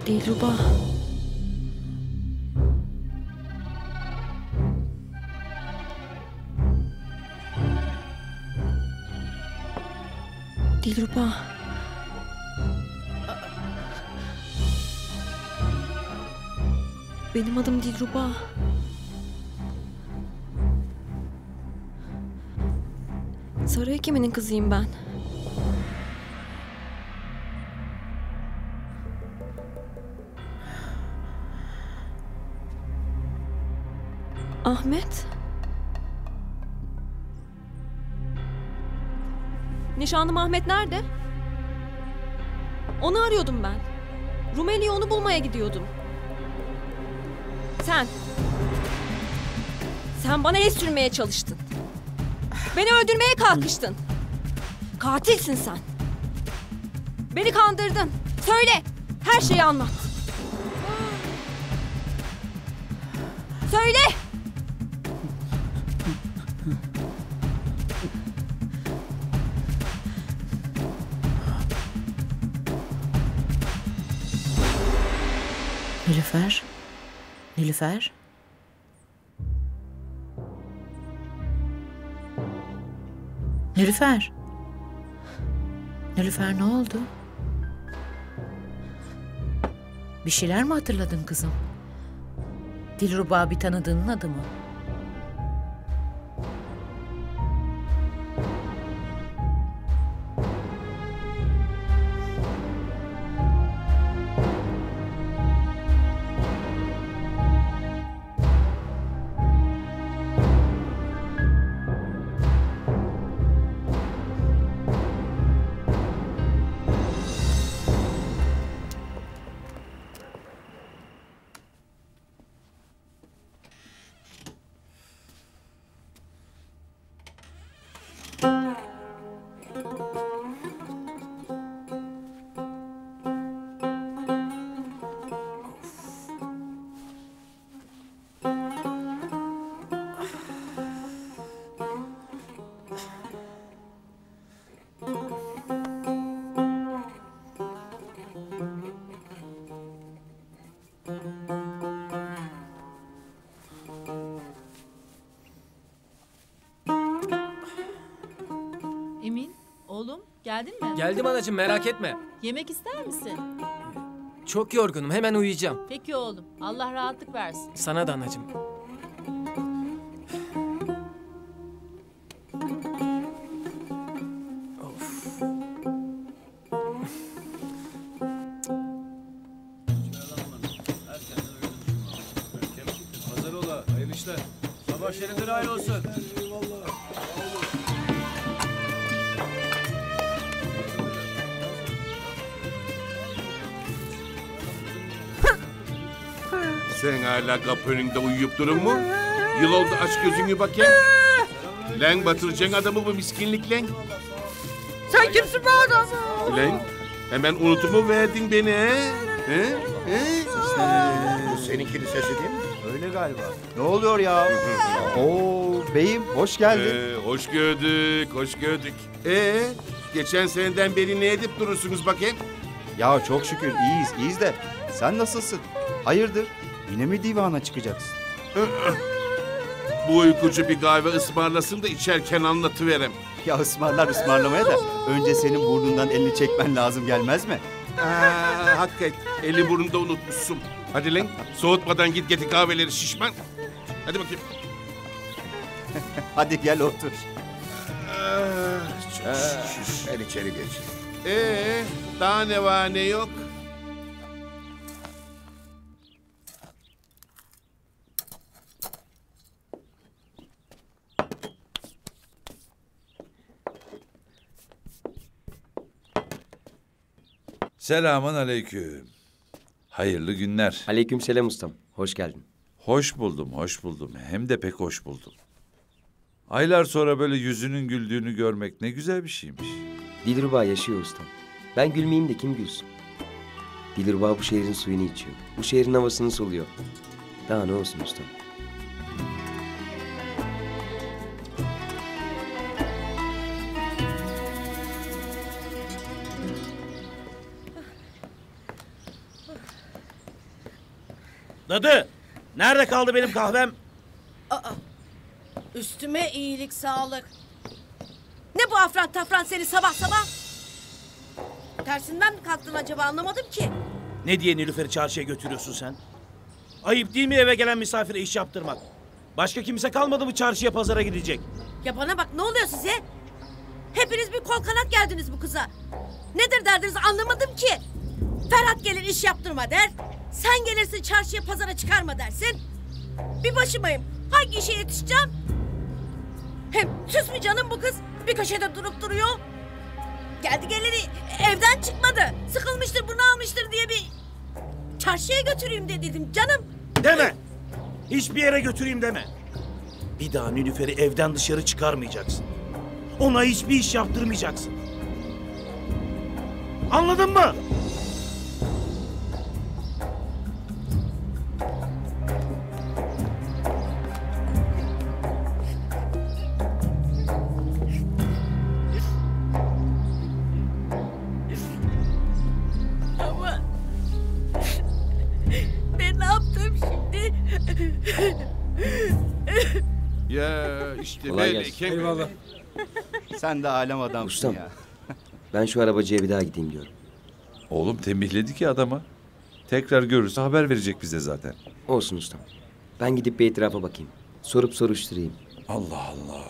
Dilruba. Dilruba. Benim adım Dilruba. Sarı Ekemen'in kızıyım ben. Ahmet? Nişanlım Ahmet nerede? Onu arıyordum ben. Rumeli'ye onu bulmaya gidiyordum. Sen bana el sürmeye çalıştın. Beni öldürmeye kalkıştın. Katilsin sen. Beni kandırdın. Söyle, her şeyi anlat. Söyle! Nilüfer? Nilüfer? Nilüfer? Nilüfer ne oldu? Bir şeyler mi hatırladın kızım? Dilruba bir tanıdığının adı mı? Emin, oğlum geldin mi? Geldim anacığım, merak etme. Yemek ister misin? Çok yorgunum, hemen uyuyacağım. Peki oğlum, Allah rahatlık versin. Sana da anacığım. Of. Hazır ola, hayırlı işler. Sabah şerifleri hayırlı olsun. Sen hala kapı önünde uyuyup durun mu? Yıl oldu, aç gözünü bakayım. Lan batıracaksın adamı bu miskinlikle. Sen kimsin be adam? Lan hemen unutumu verdin beni he? Bu seninkinin sesi değil mi? Öyle galiba. Ne oluyor ya? Oo beyim, hoş geldin. Hoş gördük, hoş gördük. Geçen seneden beri ne edip durursunuz bakayım? Ya çok şükür iyiyiz de. Sen nasılsın? Hayırdır? Yine mi divana çıkacaksın? Bu uykucu bir kahve ısmarlasın da içerken anlatıverem. Ya ısmarlamaya da önce senin burnundan elini çekmen lazım gelmez mi? Hakikaten eli burnunda unutmuşsun. Hadi lan soğutmadan git getir kahveleri şişman. Hadi bakayım. Hadi gel otur. Çok şükür. Sen içeri geç. Daha ne var ne yok? Selamun aleyküm. Hayırlı günler. Aleykümselam ustam. Hoş geldin. Hoş buldum, hoş buldum. Hem de pek hoş buldum. Aylar sonra böyle yüzünün güldüğünü görmek ne güzel bir şeymiş. Dilruba yaşıyor ustam. Ben gülmeyeyim de kim gülsün? Dilruba bu şehrin suyunu içiyor. Bu şehrin havasını soluyor. Daha ne olsun ustam? Dadı, nerede kaldı benim kahvem? Üstüme iyilik sağlık. Ne bu afran tafran seni sabah sabah? Tersinden mi kalktın acaba anlamadım ki. Ne diye Nilüfer'i çarşıya götürüyorsun sen? Ayıp değil mi eve gelen misafire iş yaptırmak? Başka kimse kalmadı mı çarşıya pazara gidecek? Ya bana bak ne oluyor size? Hepiniz bir kol kanat geldiniz bu kıza. Nedir derdiniz anlamadım ki. Ferhat gelir iş yaptırma der. Sen gelirsin çarşıya pazara çıkarma dersin. Bir başımayım. Hangi işe yetişeceğim? Hem süs mü canım bu kız? Bir köşede durup duruyor. Geldi geleli evden çıkmadı. Sıkılmıştır bunu almıştır diye bir çarşıya götüreyim de dedim canım. Deme! Hiçbir yere götüreyim deme. Bir daha Nilüfer'i evden dışarı çıkarmayacaksın. Ona hiçbir iş yaptırmayacaksın. Anladın mı? Ama ben ne yaptım şimdi? Ya işte Kolay böyleyken... Eyvallah. Sen de alem adamsın Ustam. ya. Ben şu arabacıya bir daha gideyim diyorum. Oğlum tembihledi ki adama. Tekrar görürse haber verecek bize zaten. Olsun ustam. Ben gidip bir etrafa bakayım. Sorup soruşturayım. Allah Allah.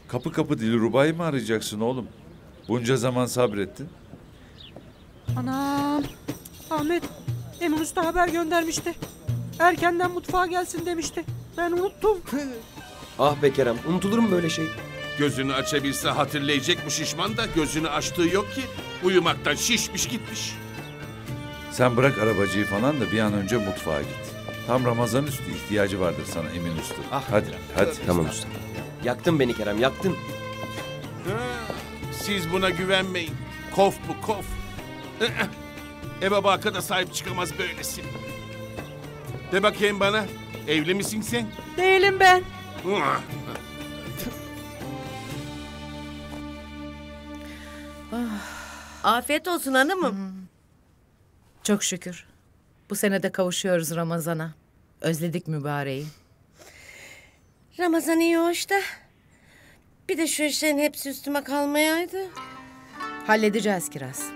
Kapı kapı Dilruba'yı mı arayacaksın oğlum? Bunca zaman sabrettin. Anam. Ahmet, Emin Usta haber göndermişti. Erkenden mutfağa gelsin demişti. Ben unuttum. Ah be Kerem, unutulur mu böyle şey? Gözünü açabilse hatırlayacak bu şişman da gözünü açtığı yok ki. Uyumaktan şişmiş gitmiş. Sen bırak arabacıyı falan da bir an önce mutfağa git. Tam Ramazan üstü ihtiyacı vardır sana Emin Usta. Hadi. Tamam usta. Yaktın beni Kerem, yaktın. Siz buna güvenmeyin. Kof bu kof. Eve barka da sahip çıkamaz böylesi. De bakayım bana. Evli misin sen? Değilim ben. Afiyet olsun hanımım. Çok şükür. Bu sene de kavuşuyoruz Ramazan'a. Özledik mübareği. Ramazan iyi hoş da. Bir de şu işlerin hepsi üstüme kalmayaydı. Halledeceğiz Kiraz.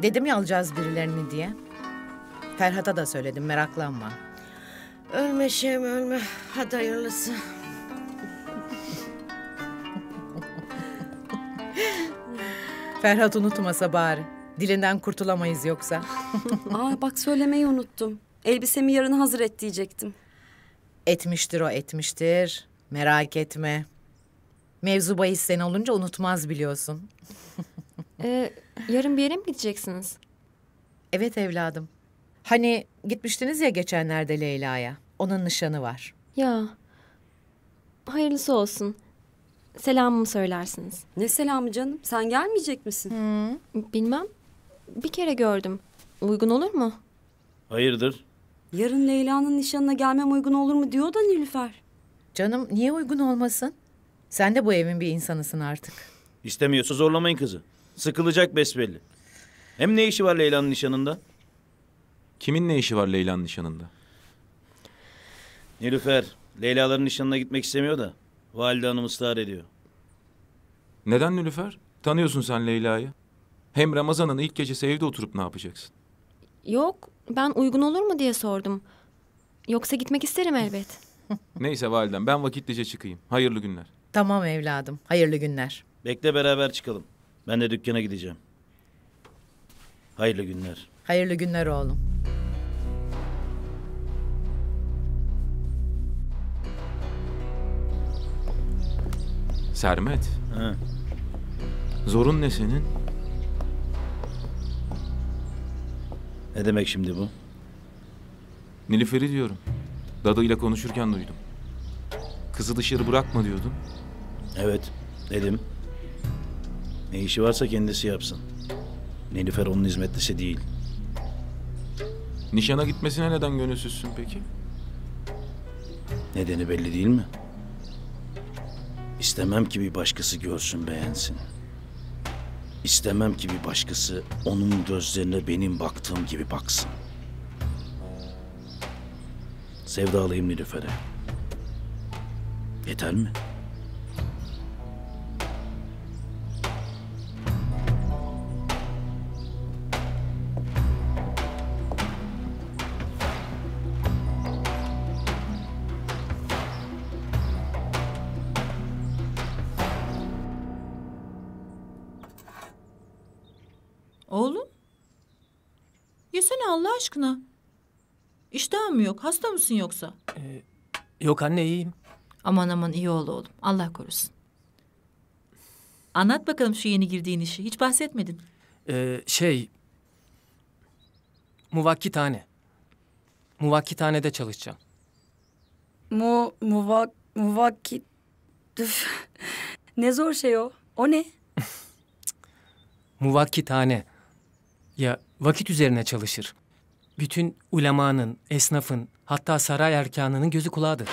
Dedim ya alacağız birilerini diye. Ferhat'a da söyledim meraklanma. Ölme şeyim ölme. Hadi hayırlısı. Ferhat unutmasa bari. Dilinden kurtulamayız yoksa. Aa bak söylemeyi unuttum. Elbisemi yarın hazır et diyecektim. Etmiştir o etmiştir. Merak etme. Mevzu bahis sen olunca unutmaz biliyorsun. Yarın bir yere mi gideceksiniz? Evet evladım. Hani gitmiştiniz ya geçenlerde Leyla'ya. Onun nişanı var. Ya hayırlısı olsun. Selamımı söylersiniz. Ne selamı canım? Sen gelmeyecek misin? Bilmem. Bir kere gördüm. Uygun olur mu? Hayırdır? Yarın Leyla'nın nişanına gelmem uygun olur mu diyor da Nilüfer. Canım niye uygun olmasın? Sen de bu evin bir insanısın artık. İstemiyorsa zorlamayın kızı. Sıkılacak besbelli. Hem ne işi var Leyla'nın nişanında? Kimin ne işi var Leyla'nın nişanında? Nilüfer, Leyla'ların nişanına gitmek istemiyor da valide hanım ısrar ediyor. Neden Nilüfer? Tanıyorsun sen Leyla'yı. Hem Ramazan'ın ilk gecesi evde oturup ne yapacaksın? Yok. Ben uygun olur mu diye sordum. Yoksa gitmek isterim elbet. Neyse validem ben vakitlice çıkayım. Hayırlı günler. Tamam evladım. Hayırlı günler. Bekle beraber çıkalım. Ben de dükkana gideceğim. Hayırlı günler. Hayırlı günler oğlum. Sermet. Ha. Zorun ne senin? Ne demek şimdi bu? Nilüfer'i diyorum. Dadıyla konuşurken duydum. Kızı dışarı bırakma diyordun. Evet, dedim. Ne işi varsa kendisi yapsın. Nilüfer onun hizmetlisi değil. Nişana gitmesine neden gönülsüzsün peki? Nedeni belli değil mi? İstemem ki bir başkası görsün, beğensin. İstemem ki bir başkası onun gözlerine benim baktığım gibi baksın. Sevdalıyım Nilüfer'e. Yeter mi? Oğlum? Yesene Allah aşkına. İştahın mı yok? Hasta mısın yoksa? Yok anne, iyiyim. Aman aman iyi ol oğlum. Allah korusun. Anlat bakalım şu yeni girdiğin işi. Hiç bahsetmedin. Muvakkithane. Muvakkithanede çalışacağım. Muvakkit... Üf. Ne zor şey o. O ne? Muvakkithane. Ya vakit üzerine çalışır. Bütün ulemanın, esnafın, hatta saray erkanının gözü kulağıdır.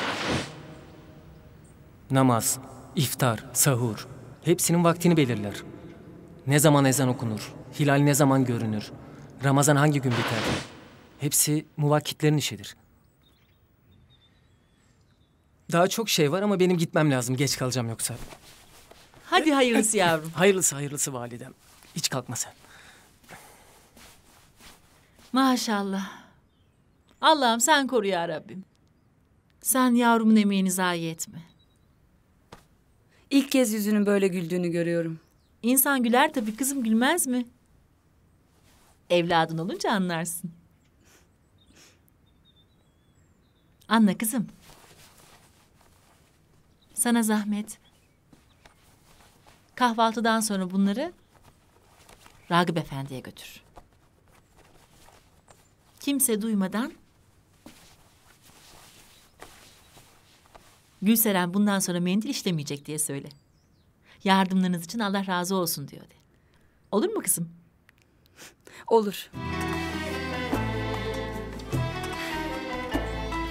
Namaz, iftar, sahur, hepsinin vaktini belirler. Ne zaman ezan okunur, hilal ne zaman görünür, Ramazan hangi gün biter. Hepsi muvakkitlerin işidir. Daha çok şey var ama benim gitmem lazım. Geç kalacağım yoksa. Hadi hayırlısı yavrum. Hayırlısı validem. Hiç kalkma sen. Maşallah. Allah'ım sen koru ya Rabbim. Sen yavrumun emeğini zayi etme. İlk kez yüzünün böyle güldüğünü görüyorum. İnsan güler tabii kızım, gülmez mi? Evladın olunca anlarsın. Anla kızım. Sana zahmet. Kahvaltıdan sonra bunları Ragıp Efendi'ye götür. Kimse duymadan Gülseren bundan sonra mendil işlemeyecek diye söyle. Yardımlarınız için Allah razı olsun diyor de. Olur mu kızım? Olur.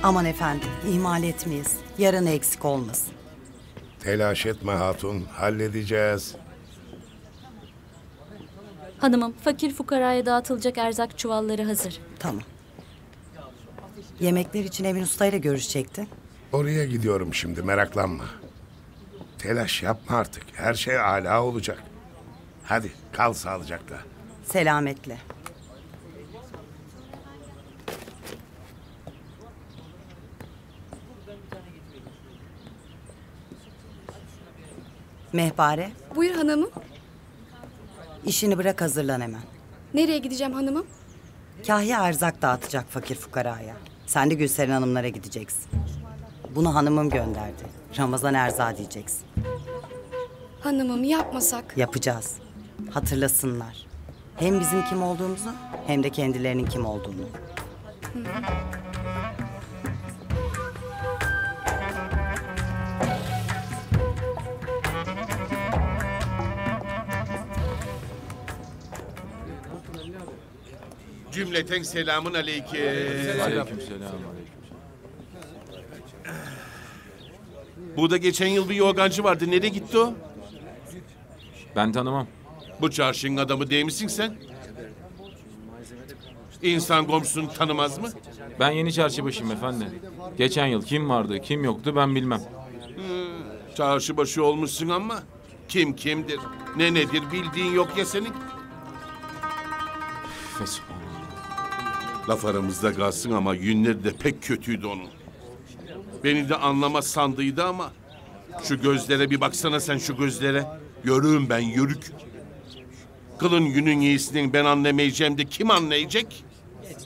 Aman efendim, ihmal etmeyiz. Yarın eksik olmasın. Telaş etme hatun, halledeceğiz. Hanımım, fakir fukaraya dağıtılacak erzak çuvalları hazır. Tamam. Yemekler için Emin Usta'yla görüşecekti. Oraya gidiyorum şimdi, meraklanma. Telaş yapma artık, her şey âlâ olacak. Hadi, kal sağlıcakla. Selametle. Mehpare, Buyur hanımım. işini bırak, hazırlan hemen. Nereye gideceğim hanımım? Kahya erzak dağıtacak fakir fukaraya. Sen de Gülseren Hanımlara gideceksin. Bunu hanımım gönderdi. Ramazan erzağı diyeceksin. Hanımım yapmasak. Yapacağız. Hatırlasınlar. Hem bizim kim olduğumuzu hem de kendilerinin kim olduğunu. Cümleten selamun aleyküm. Aleykümselam. Burada geçen yıl bir yorgancı vardı. Nereye gitti o? Ben tanımam. Bu çarşının adamı değil misin sen? İnsan komşusunu tanımaz mı? Ben yeni çarşıbaşıyım efendi. Geçen yıl kim vardı, kim yoktu ben bilmem. Çarşıbaşı olmuşsun ama kim kimdir, ne nedir bildiğin yok ya senin. Laf aramızda kalsın ama yünleri de pek kötüydü onun. Beni de anlamaz sandıydı ama şu gözlere bir baksana sen, şu gözlere. Yörüğüm ben, yörük. Kılın günün iyisinin ben anlamayacağım de kim anlayacak?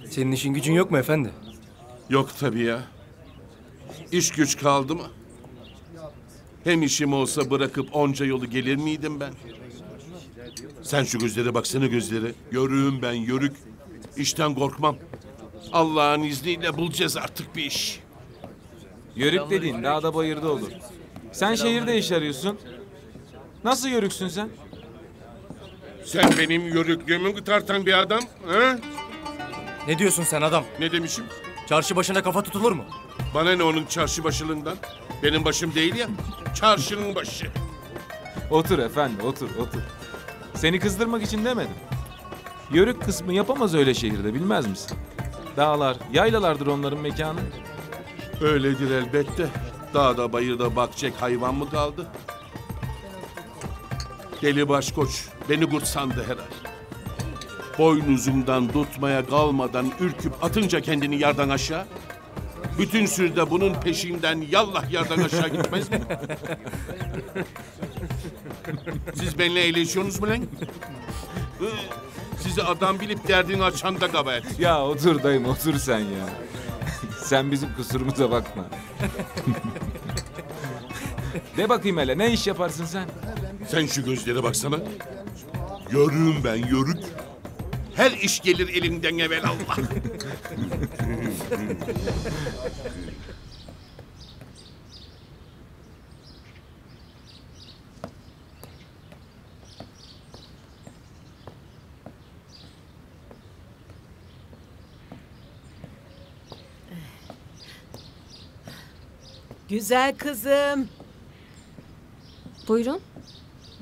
Senin işin gücün yok mu efendi? Yok tabii ya. İş güç kaldı mı? Hem işim olsa bırakıp onca yolu gelir miydim ben? Sen şu gözlere baksana, gözlere. Yörüğüm ben, yörük. İşten korkmam. Allah'ın izniyle bulacağız artık bir iş. Yörük dediğin dağda bayırda olur. Sen şehirde iş arıyorsun. Nasıl yörüksün sen? Sen benim yörüklüğümü tartan bir adam, ha? Ne diyorsun sen adam? Ne demişim? Çarşı başına kafa tutulur mu? Bana ne onun çarşı başılığından? Benim başım değil ya, çarşının başı. Otur efendi, otur. Seni kızdırmak için demedim. Yörük kısmı yapamaz öyle şehirde, bilmez misin? Dağlar, yaylalardır onların mekanı. Öyledir elbette. Dağda bayırda bakacak hayvan mı kaldı? Deli başkoç beni kurt sandı herhal. Boynuzumdan tutmaya kalmadan ürküp atınca kendini yardan aşağı. Bütün sürüde bunun peşinden yallah yardan aşağı gitmez mi? Siz benimle eğleşiyorsunuz mu lan? Sizi adam bilip derdini açan da kabahat. Ya otur dayım, otur sen ya. Sen bizim kusurumuza bakma. De bakayım hele, ne iş yaparsın sen? Sen şu gözlere baksana. Yörüğüm ben, yörük. Her iş gelir elimden evelallah. Güzel kızım. Buyurun.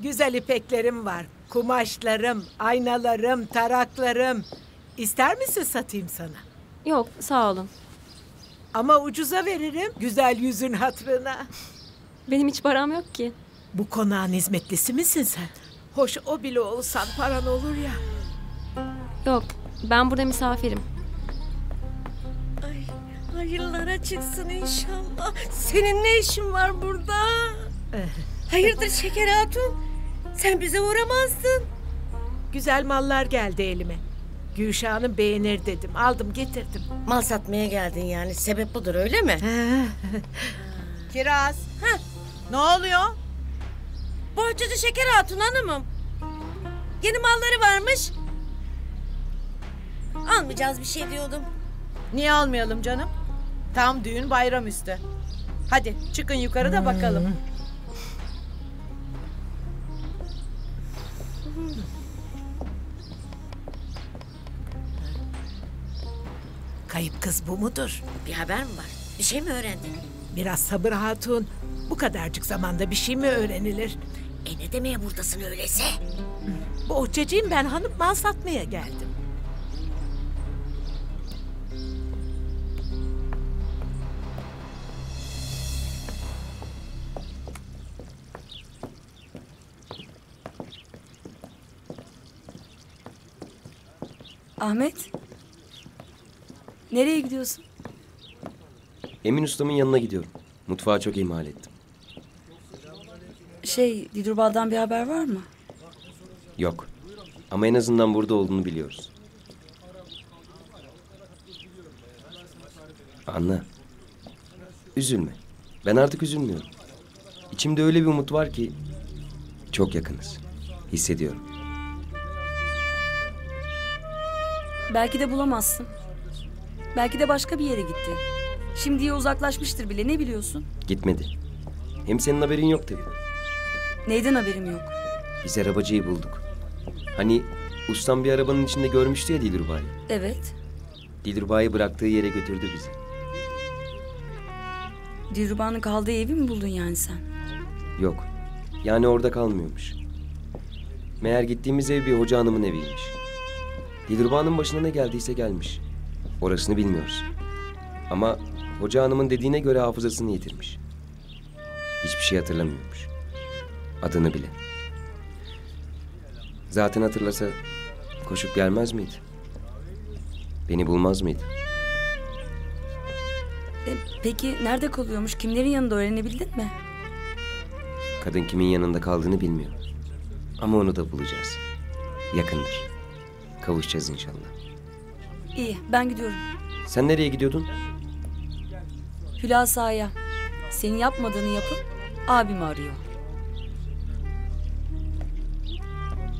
Güzel ipeklerim var. Kumaşlarım, aynalarım, taraklarım. İster misin satayım sana? Yok, sağ olun. Ama ucuza veririm. Güzel yüzün hatırına. Benim hiç param yok ki. Bu konağın hizmetlisi misin sen? Hoş o bile olsan paran olur ya. Yok, ben burada misafirim. Ay, hayırlara çıksın inşallah. Senin ne işin var burada? Hayırdır Şeker Hatun? Sen bize uğramazdın. Güzel mallar geldi elime. Gülşah'ın beğenir dedim. Aldım getirdim. Mal satmaya geldin yani. Sebep budur öyle mi? Kiraz. Ne oluyor? Bohçacı Şeker Hatun hanımım. Yeni malları varmış. Almayacağız bir şey diyordum. Niye almayalım canım? Tam düğün bayram üstü. Hadi çıkın yukarı da bakalım. Kayıp kız bu mudur? Bir haber mi var? Bir şey mi öğrendin? Biraz sabır hatun. Bu kadarcık zamanda bir şey mi öğrenilir? Ne demeye buradasın öyleyse? Bohçacıyım ben hanım, mal satmaya geldim. Ahmet. Nereye gidiyorsun? Emin ustamın yanına gidiyorum. Mutfağı çok ihmal ettim. Dilruba'dan bir haber var mı? Yok. Ama en azından burada olduğunu biliyoruz. Anla. Üzülme. Ben artık üzülmüyorum. İçimde öyle bir umut var ki çok yakınız. Hissediyorum. Belki de bulamazsın. Belki de başka bir yere gitti. Şimdiye uzaklaşmıştır bile, ne biliyorsun? Gitmedi. Hem senin haberin yok tabii. Neyden haberim yok? Biz arabacıyı bulduk. Hani ustam bir arabanın içinde görmüştü ya Dilruba'yı. Evet. Dilruba'yı bıraktığı yere götürdü bizi. Dilruba'nın kaldığı evi mi buldun yani sen? Yok. Yani orada kalmıyormuş. Meğer gittiğimiz ev bir hoca hanımın eviymiş. Dilruba'nın başına ne geldiyse gelmiş. Orasını bilmiyoruz. Ama hoca hanımın dediğine göre hafızasını yitirmiş. Hiçbir şey hatırlamıyormuş. Adını bile. Zaten hatırlasa koşup gelmez miydi? Beni bulmaz mıydı? Peki nerede kalıyormuş? Kimlerin yanında öğrenebildin mi? Kadın kimin yanında kaldığını bilmiyor. Ama onu da bulacağız. Yakındır. Kavuşacağız inşallah. İyi, ben gidiyorum. Sen nereye gidiyordun? Hülasa'ya. Senin yapmadığını yapıp abimi arıyor.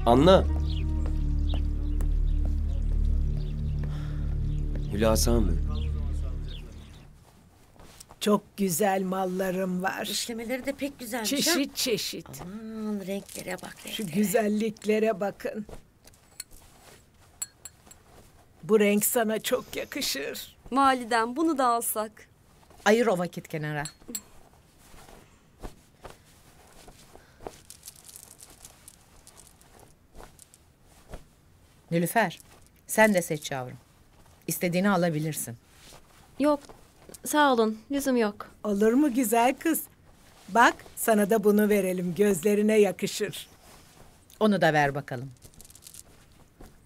Anla. Hülasa mı? Çok güzel mallarım var. İşlemeleri de pek güzelmiş. Çeşit çeşit. Aman renklere bak renklere. Şu güzelliklere bakın. Bu renk sana çok yakışır. Validem bunu da alsak. Ayır o vakit kenara. Nilüfer, sen de seç yavrum. İstediğini alabilirsin. Yok, sağ olun. Lüzum yok. Olur mu güzel kız? Bak sana da bunu verelim. Gözlerine yakışır. Onu da ver bakalım.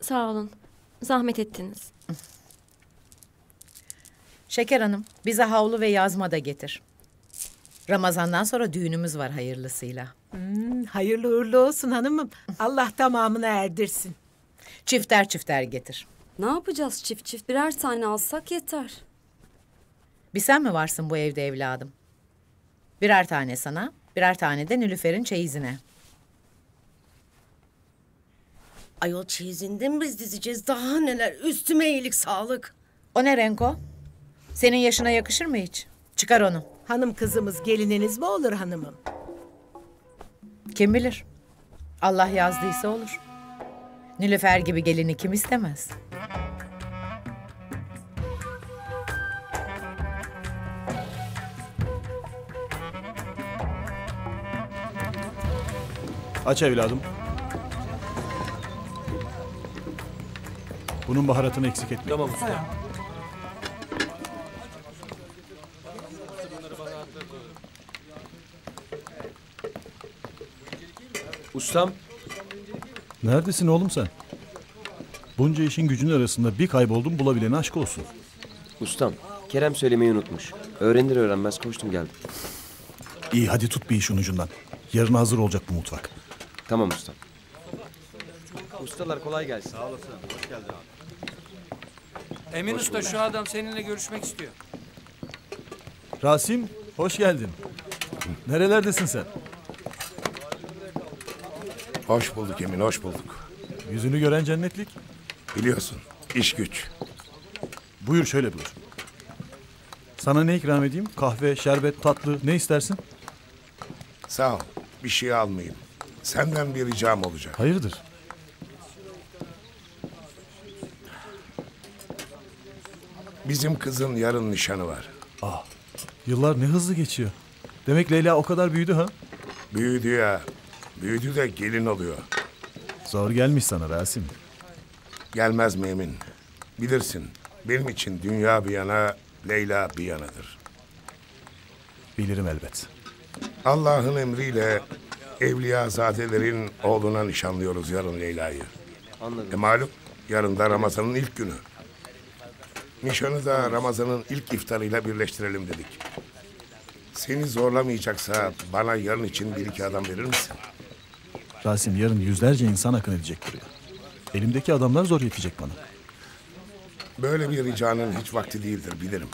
Sağ olun. Zahmet ettiniz. Şeker Hanım, bize havlu ve yazma da getir. Ramazan'dan sonra düğünümüz var hayırlısıyla. Hayırlı uğurlu olsun hanımım. Allah tamamını erdirsin. Çifter çifter getir. Ne yapacağız çift çift? Birer tane alsak yeter. Bir sen mi varsın bu evde evladım? Birer tane sana, birer tane de Nilüfer'in çeyizine. Ayol çeyizinde mi biz dizeceğiz? Daha neler? Üstüme iyilik sağlık. O ne renk o? Senin yaşına yakışır mı hiç? Çıkar onu. Hanım kızımız gelininiz mi olur hanımım? Kim bilir? Allah yazdıysa olur. Nilüfer gibi gelini kim istemez? Aç evladım. Bunun baharatını eksik etme. Tamam usta. Ustam. Neredesin oğlum sen? Bunca işin gücün arasında bir kayboldum, bulabilene aşk olsun. Ustam, Kerem söylemeyi unutmuş. Öğrenir öğrenmez koştum geldim. İyi, hadi tut bir işin ucundan. Yarın hazır olacak bu mutfak. Tamam ustam. Ustalar kolay gelsin. Sağ olasın. Hoş geldin. Emin Usta, şu adam seninle görüşmek istiyor. Rasim, hoş geldin. Nerelerdesin sen? Hoş bulduk Emin, hoş bulduk. Yüzünü gören cennetlik. Biliyorsun, iş güç. Buyur, şöyle buyur. Sana ne ikram edeyim? Kahve, şerbet, tatlı, ne istersin? Sağ ol, bir şey almayayım. Senden bir ricam olacak. Hayırdır? Bizim kızın yarın nişanı var. Ah, yıllar ne hızlı geçiyor. Demek Leyla o kadar büyüdü ha? Büyüdü ya. Büyüdü de gelin oluyor. Zor gelmiş sana Rasim. Gelmez mi Emin? Bilirsin, benim için dünya bir yana, Leyla bir yanadır. Bilirim elbet. Allah'ın emriyle Evliyazadelerin oğluna nişanlıyoruz yarın Leyla'yı. Anladım. Malum yarın da Ramazan'ın ilk günü. Nişanı da Ramazan'ın ilk iftarıyla birleştirelim dedik. Seni zorlamayacaksa bana yarın için bir iki adam verir misin? Rasim, yarın yüzlerce insan akın edecek buraya. Elimdeki adamlar zor yetecek bana. Böyle bir ricanın hiç vakti değildir bilirim.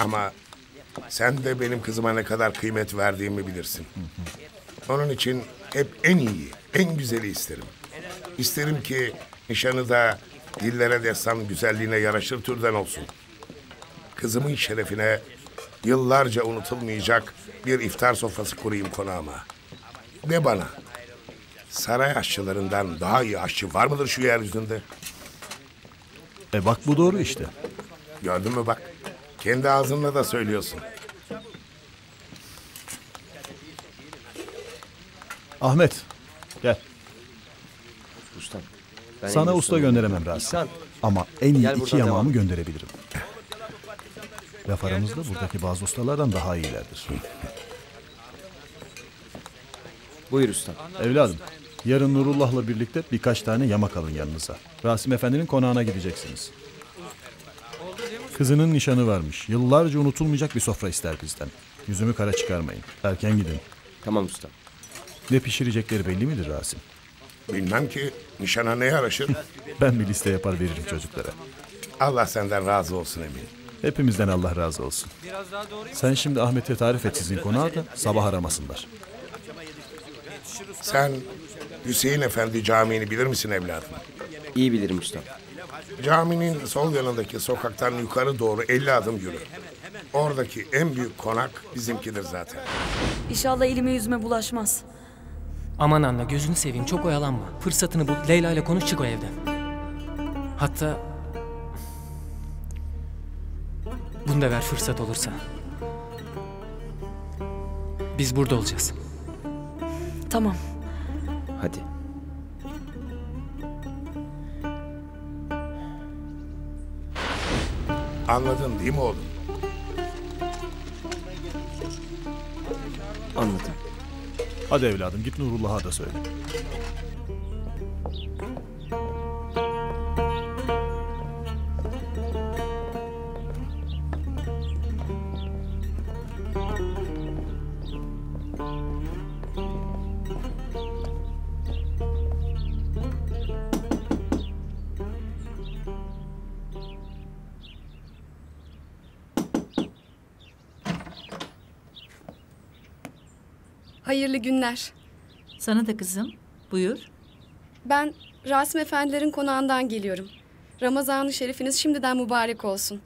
Ama sen de benim kızıma ne kadar kıymet verdiğimi bilirsin. Onun için hep en iyi, en güzeli isterim. İsterim ki nişanı da dillere destan güzelliğine yaraşır türden olsun. Kızımın şerefine yıllarca unutulmayacak bir iftar sofrası kurayım konağıma. Ne bana? Saray aşçılarından daha iyi aşçı var mıdır şu yeryüzünde? Bak bu doğru işte. Gördün mü bak? Kendi ağzınla da söylüyorsun. Ahmet, gel. Ustam. Sana usta gönderemem Rasim. Ama en iyi iki yamağımı gönderebilirim. Laf aramızda buradaki bazı ustalardan daha iyilerdir. Buyur usta. Evladım, yarın Nurullah'la birlikte birkaç tane yamak alın yanınıza. Rasim Efendi'nin konağına gideceksiniz. Kızının nişanı varmış. Yıllarca unutulmayacak bir sofra ister bizden. Yüzümü kara çıkarmayın. Erken gidin. Tamam usta. Ne pişirecekleri belli midir Rasim? Bilmem ki nişana ne yaraşır? Ben bir liste yapar veririm çocuklara. Allah senden razı olsun Emin. Hepimizden Allah razı olsun. Sen şimdi Ahmet'e tarif et sizin konağı da sabah aramasınlar. Sen Hüseyin Efendi Camii'ni bilir misin evladım? İyi bilirim usta. Caminin sol yanındaki sokaktan yukarı doğru 50 adım yürü. Oradaki en büyük konak bizimkidir zaten. İnşallah elime yüzüme bulaşmaz. Aman anne gözünü seveyim çok oyalanma. Fırsatını bul Leyla ile konuş çık o evden. Hatta... Bunu da ver fırsat olursa. Biz burada olacağız. Tamam. Hadi. Anladın değil mi oğlum? Anladım. Hadi evladım git Nurullah'a da söyle. Hayırlı günler. Sana da kızım. Buyur. Ben Rasim Efendilerin konağından geliyorum. Ramazan-ı Şerifiniz şimdiden mübarek olsun.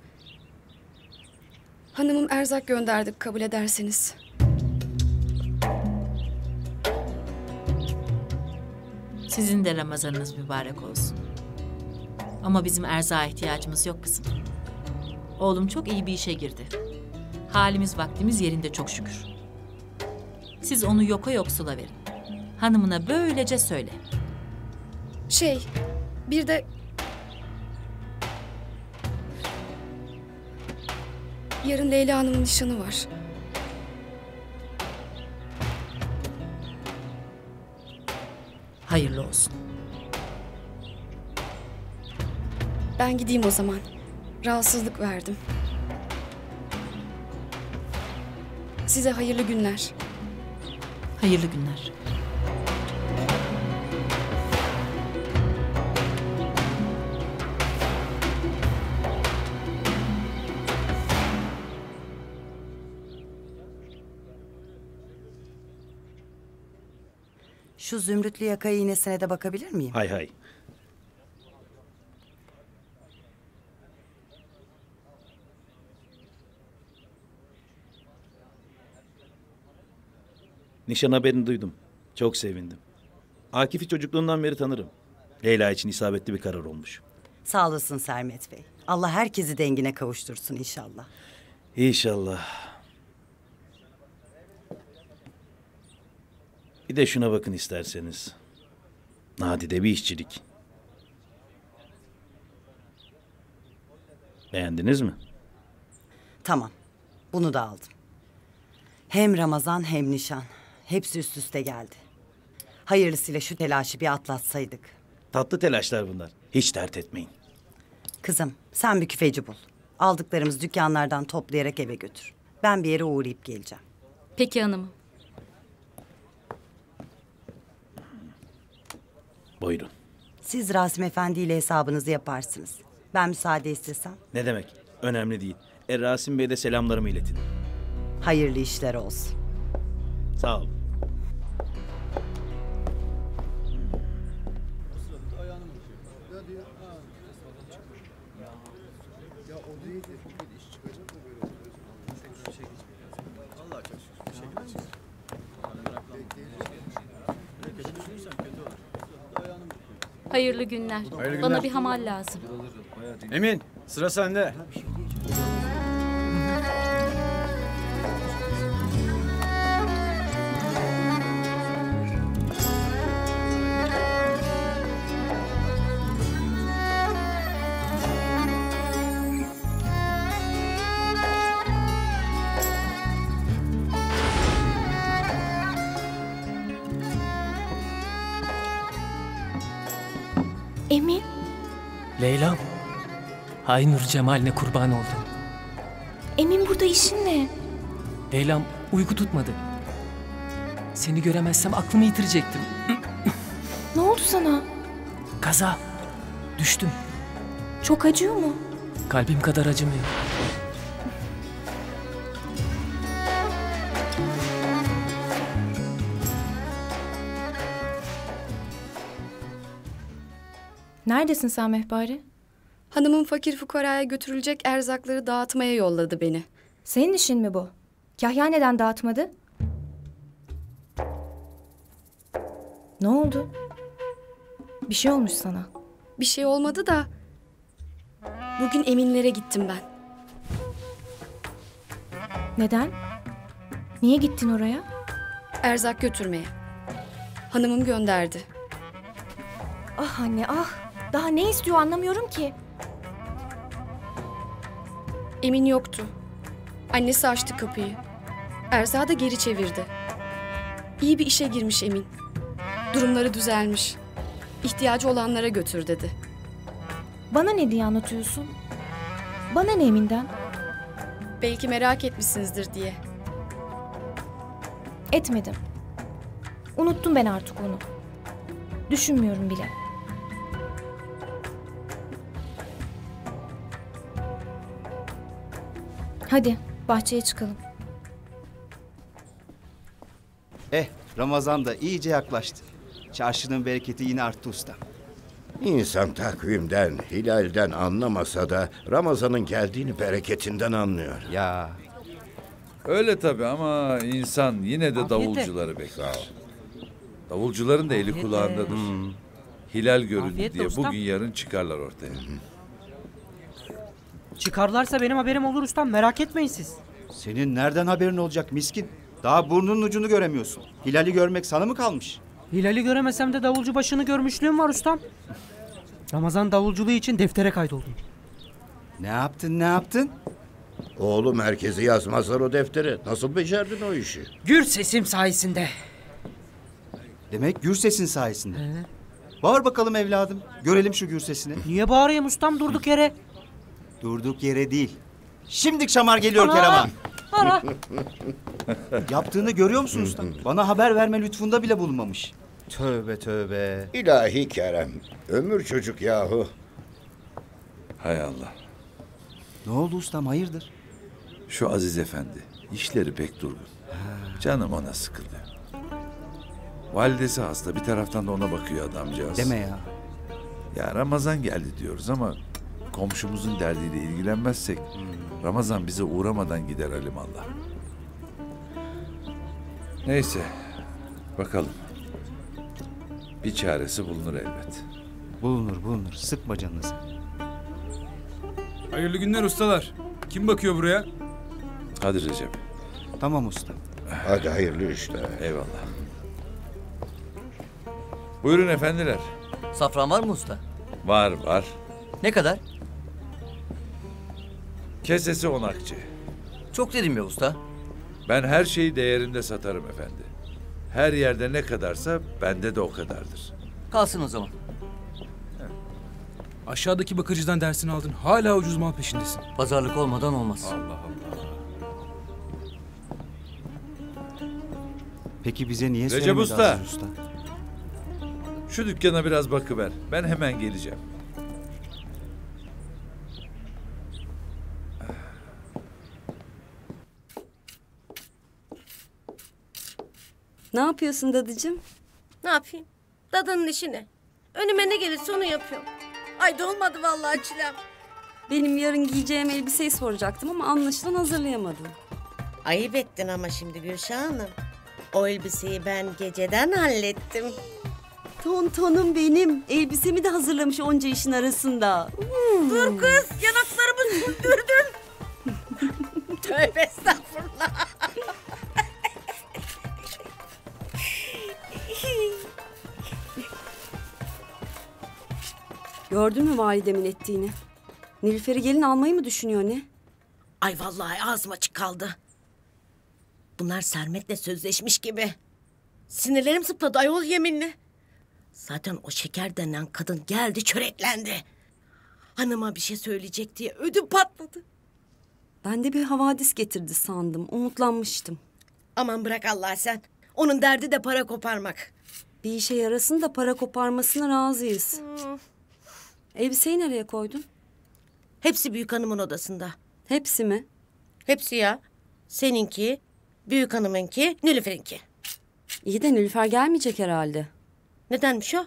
Hanımım erzak gönderdik kabul ederseniz. Sizin de Ramazanınız mübarek olsun. Ama bizim erzağa ihtiyacımız yok kızım. Oğlum çok iyi bir işe girdi. Halimiz vaktimiz yerinde çok şükür. Siz onu yoka yoksula verin. Hanımına böylece söyle. Bir de... Yarın Leyla Hanım'ın nişanı var. Hayırlı olsun. Ben gideyim o zaman. Rahatsızlık verdim. Size hayırlı günler. Hayırlı günler. Şu zümrütlü yaka iğnesine de bakabilir miyim? Hay hay. Nişan haberini duydum. Çok sevindim. Akif'i çocukluğundan beri tanırım. Leyla için isabetli bir karar olmuş. Sağ olasın Sermet Bey. Allah herkesi dengine kavuştursun inşallah. İnşallah. Bir de şuna bakın isterseniz. Nadide bir işçilik. Beğendiniz mi? Tamam. Bunu da aldım. Hem Ramazan hem nişan. Hepsi üst üste geldi. Hayırlısıyla şu telaşı bir atlatsaydık. Tatlı telaşlar bunlar. Hiç dert etmeyin. Kızım sen bir küfeci bul. Aldıklarımızı dükkanlardan toplayarak eve götür. Ben bir yere uğrayıp geleceğim. Peki hanımım. Buyurun. Siz Rasim Efendi ile hesabınızı yaparsınız. Ben müsaade istesem. Ne demek? Önemli değil. Rasim Bey'e de selamlarımı iletin. Hayırlı işler olsun. Sağ olun. Hayırlı günler. Hayırlı Bana günler. bir hamal lazım. Emin, sıra sende. Emin. Leyla'm. Hay nur cemaline kurban oldum. Emin burada işin ne? Leyla'm uyku tutmadı. Seni göremezsem aklımı yitirecektim. Ne oldu sana? Kaza. Düştüm. Çok acıyor mu? Kalbim kadar acımıyor. Neredesin sen Mehpare? Hanımım fakir fukaraya götürülecek erzakları dağıtmaya yolladı beni. Senin işin mi bu? Kahya neden dağıtmadı? Ne oldu? Bir şey olmuş sana. Bir şey olmadı da bugün Eminlere gittim ben. Neden? Niye gittin oraya? Erzak götürmeye. Hanımım gönderdi. Ah anne ah. Daha ne istiyor anlamıyorum ki. Emin yoktu. Annesi açtı kapıyı. Erzağı da geri çevirdi. İyi bir işe girmiş Emin. Durumları düzelmiş. İhtiyacı olanlara götür dedi. Bana ne diye anlatıyorsun? Bana ne Emin'den? Belki merak etmişsinizdir diye. Etmedim. Unuttum ben artık onu. Düşünmüyorum bile. Hadi bahçeye çıkalım. Ramazan da iyice yaklaştı. Çarşının bereketi yine arttı usta. İnsan takvimden, hilalden anlamasa da Ramazan'ın geldiğini bereketinden anlıyor. Ya. Öyle tabii ama insan yine de davulcuları bekler. Davulcuların da eli kulağındadır. Hilal göründü diye bugün yarın çıkarlar ortaya. Çıkarlarsa benim haberim olur ustam, merak etmeyin siz. Senin nereden haberin olacak miskin? Daha burnunun ucunu göremiyorsun. Hilali görmek sana mı kalmış? Hilali göremesem de davulcu başını görmüşlüğüm var ustam. Ramazan davulculuğu için deftere kaydoldum. Ne yaptın? Oğlum herkesi yazmazlar o deftere. Nasıl becerdin o işi? Gür sesim sayesinde. Demek gür sesin sayesinde. Bağır bakalım evladım. Görelim şu gür sesini. Niye bağırayım ustam durduk yere? Durduk yere değil. Şimdik şamar geliyor Kerem'a. Yaptığını görüyor musun usta? Bana haber verme lütfunda bile bulunmamış. Tövbe tövbe. İlahi Kerem. Ömür çocuk yahu. Hay Allah. Ne oldu ustam, hayırdır? Şu Aziz Efendi işleri pek durgun. Canım ona sıkıldı. Validesi hasta, bir taraftan da ona bakıyor adamcağız. Deme ya. Ya Ramazan geldi diyoruz ama komşumuzun derdiyle ilgilenmezsek Ramazan bize uğramadan gider alimallah. Neyse bakalım. Bir çaresi bulunur elbet. Bulunur. Sıkma canını sen. Hayırlı günler ustalar. Kim bakıyor buraya? Hadi Recep. Tamam usta. Hadi hayırlı işler. Eyvallah. Buyurun efendiler. Safran var mı usta? Var. Ne kadar? Kesesi 10 akçe. Çok dedim ya usta. Ben her şeyi değerinde satarım efendi. Her yerde ne kadarsa bende de o kadardır. Kalsın o zaman. Aşağıdaki bakıcıdan dersini aldın. Hala ucuz mal peşindesin. Pazarlık olmadan olmaz. Allah Allah. Peki bize niye Recep söylemedi Usta. Aziz Usta? Şu dükkana biraz bakıver. Ben hemen geleceğim. Ne yapıyorsun dadıcığım? Ne yapayım? Dadının işi ne? Önüme ne gelirse onu yapıyorum. Ay da olmadı vallahi çilem. Benim yarın giyeceğim elbiseyi soracaktım ama anlaşılan hazırlayamadım. Ayıp ettin ama şimdi Gülşah Hanım. O elbiseyi ben geceden hallettim. Tontonum benim. Elbisemi de hazırlamış onca işin arasında. Dur kız, yanaklarımı sürdürdün. Tövbe estağfurullah. Gördün mü validemin ettiğini? Nilüfer'i gelin almayı mı düşünüyor ne? Ay vallahi ağzım açık kaldı. Bunlar Sermet'le sözleşmiş gibi. Sinirlerim zıpladı ayol yeminle. Zaten o Şeker denen kadın geldi çöreklendi. Hanıma bir şey söyleyecek diye ödüm patladı. Ben de bir havadis getirdi sandım. Umutlanmıştım. Aman bırak Allah sen. Onun derdi de para koparmak. Bir işe yarasın da para koparmasına razıyız. Elbiseyi nereye koydun? Hepsi büyük hanımın odasında. Hepsi mi? Hepsi ya. Seninki, büyük hanımınki, Nilüfer'inki. İyi de Nilüfer gelmeyecek herhalde. Nedenmiş o?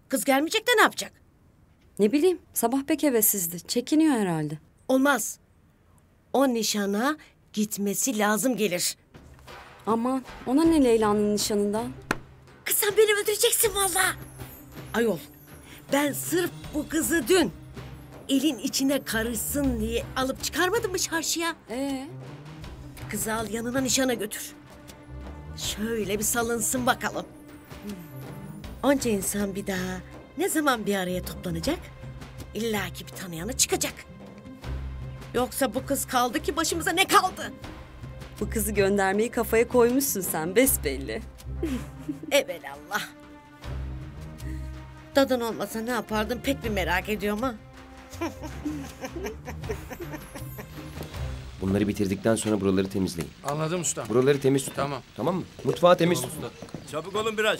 Kız gelmeyecek de ne yapacak? Ne bileyim, sabah pek hevessizdi. Çekiniyor herhalde. Olmaz. O nişana Gitmesi lazım gelir. Aman ona ne Leyla'nın nişanından? Kız sen beni öldüreceksin vallahi. Ayol ben sırf bu kızı dün elin içine karışsın diye alıp çıkarmadım mı çarşıya? Kızı al yanına nişana götür. Şöyle bir salınsın bakalım. Onca insan bir daha ne zaman bir araya toplanacak? İlla ki bir tanıyanı çıkacak. Yoksa bu kız kaldı ki başımıza ne kaldı? Bu kızı göndermeyi kafaya koymuşsun sen besbelli. Evelallah. Dadın olmasa ne yapardın pek bir merak ediyorum ha. Bunları bitirdikten sonra buraları temizleyin. Anladım usta. Buraları temiz tutun. Tamam. Tamam mı? Mutfağı temiz tutun. Çabuk olun biraz.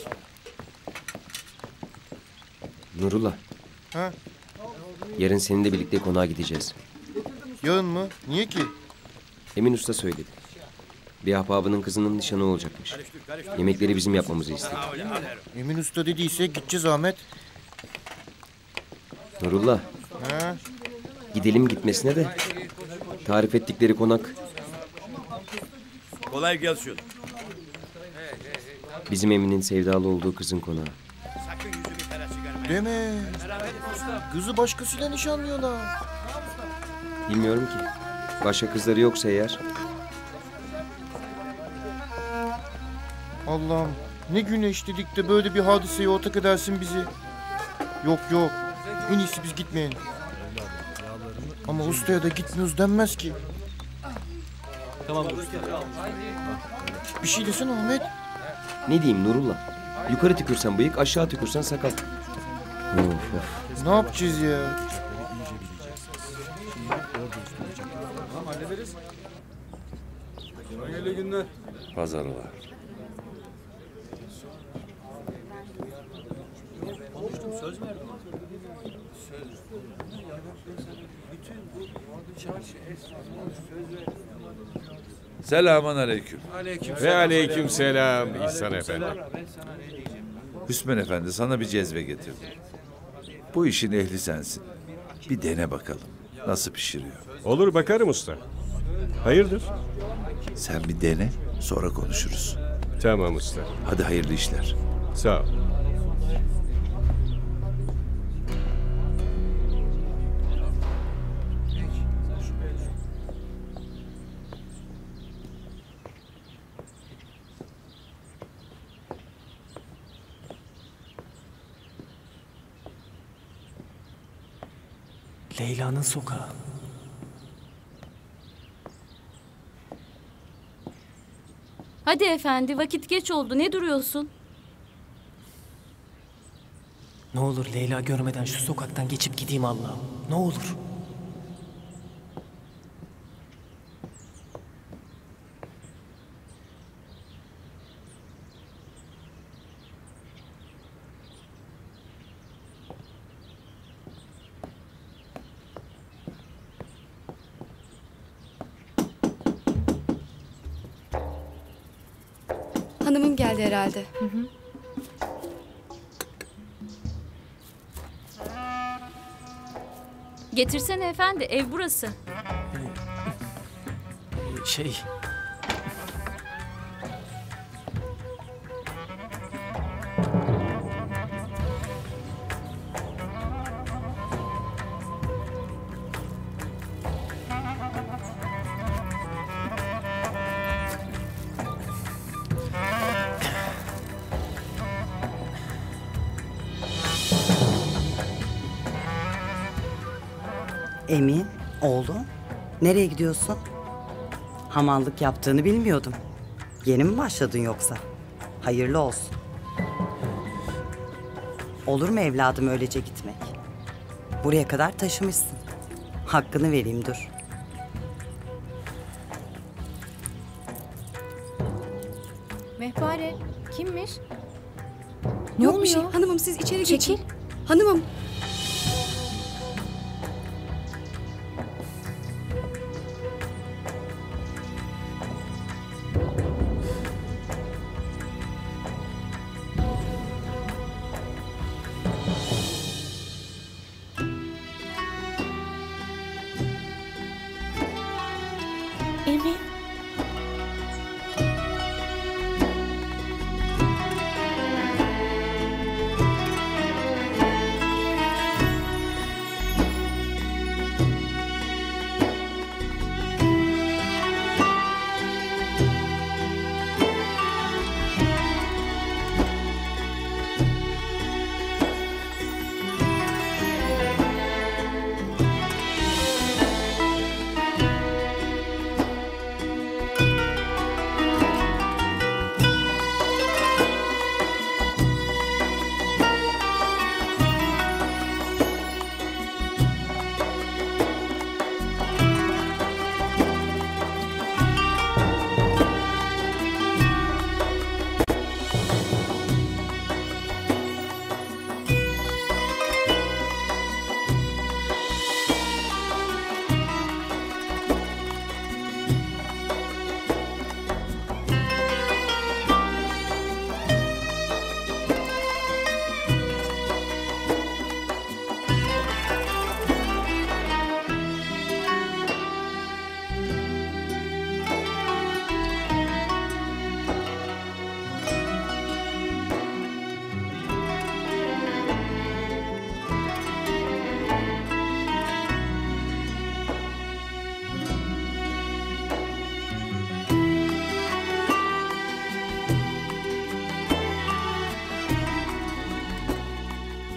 Nurullah. Ha? Yarın seninle birlikte konağa gideceğiz. Yarın mı? Niye ki? Emin Usta söyledi. Bir ahbabının kızının nişanı olacakmış. Yemekleri bizim yapmamızı istedi. Emin Usta dediyse gideceğiz Ahmet. Nurullah. Ha? Gidelim gitmesine de. Tarif ettikleri konak Kolay gelsin. bizim Emin'in sevdalı olduğu kızın konağı. Deme. Kızı başkasıyla nişanlıyorlar. Bilmiyorum ki. Başka kızları yoksa eğer. Allah'ım ne güneş dedik de böyle bir hadiseye ortak edersin bizi. Yok yok. En iyisi biz gitmeyelim. Ama ustaya da gitmiyoruz denmez ki. Tamam. Bir şey desene Ahmet. Ne diyeyim Nurullah? Yukarı tükürsen bıyık, aşağı tükürsen sakal. Of of. Ne yapacağız ya? Hallederiz. Hayırlı günler. Pazar ola. Konuştum, söz verdim. Selamun aleyküm. Ve aleyküm selam İhsan Efendi. Hüsmen Efendi sana bir cezve getirdim. Bu işin ehli sensin. Bir dene bakalım. Nasıl pişiriyor? Olur bakarım usta. Hayırdır? Sen bir dene, sonra konuşuruz. Tamam usta. Hadi hayırlı işler. Sağ ol. Leyla'nın sokağı. Hadi efendi vakit geç oldu. Ne duruyorsun? Ne olur Leyla görmeden şu sokaktan geçip gideyim Allah'ım. Ne olur. Hanımım geldi herhalde. Getirsene efendi, ev burası. Şey... Emin, oğlum, nereye gidiyorsun? Hamallık yaptığını bilmiyordum. Yeni mi başladın yoksa? Hayırlı olsun. Olur mu evladım öylece gitmek? Buraya kadar taşımışsın. Hakkını vereyim dur. Mehpare kimmiş? Yok bir şey. Hanımım siz içeri Çekil. geçin. Hanımım